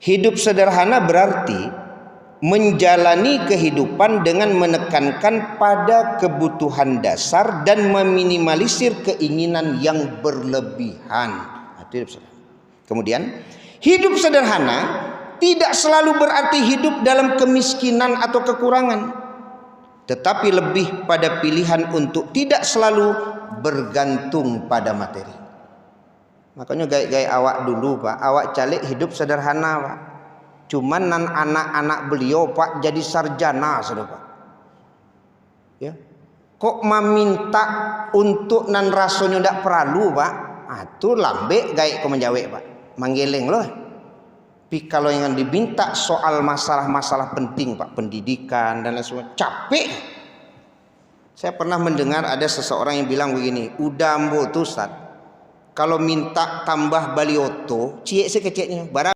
Hidup sederhana berarti menjalani kehidupan dengan menekankan pada kebutuhan dasar dan meminimalisir keinginan yang berlebihan. Itu hidup sederhana. Kemudian, hidup sederhana tidak selalu berarti hidup dalam kemiskinan atau kekurangan, tetapi lebih pada pilihan untuk tidak selalu bergantung pada materi. Makanya gaya awak dulu Pak, awak calik hidup sederhana Pak. Cuman nan anak-anak beliau Pak jadi sarjana sudah Pak. Ya. Kok meminta untuk nan rasanya ndak perlu Pak? Itu lambe gaya kau menjawab Pak. Manggeleng loh. Tapi kalau yang diminta soal masalah-masalah penting Pak, pendidikan dan lain sebagainya, capek. Saya pernah mendengar ada seseorang yang bilang begini, udah ambo tuh Ustaz, kalau minta tambah balioto, ciek sekeceknya, barang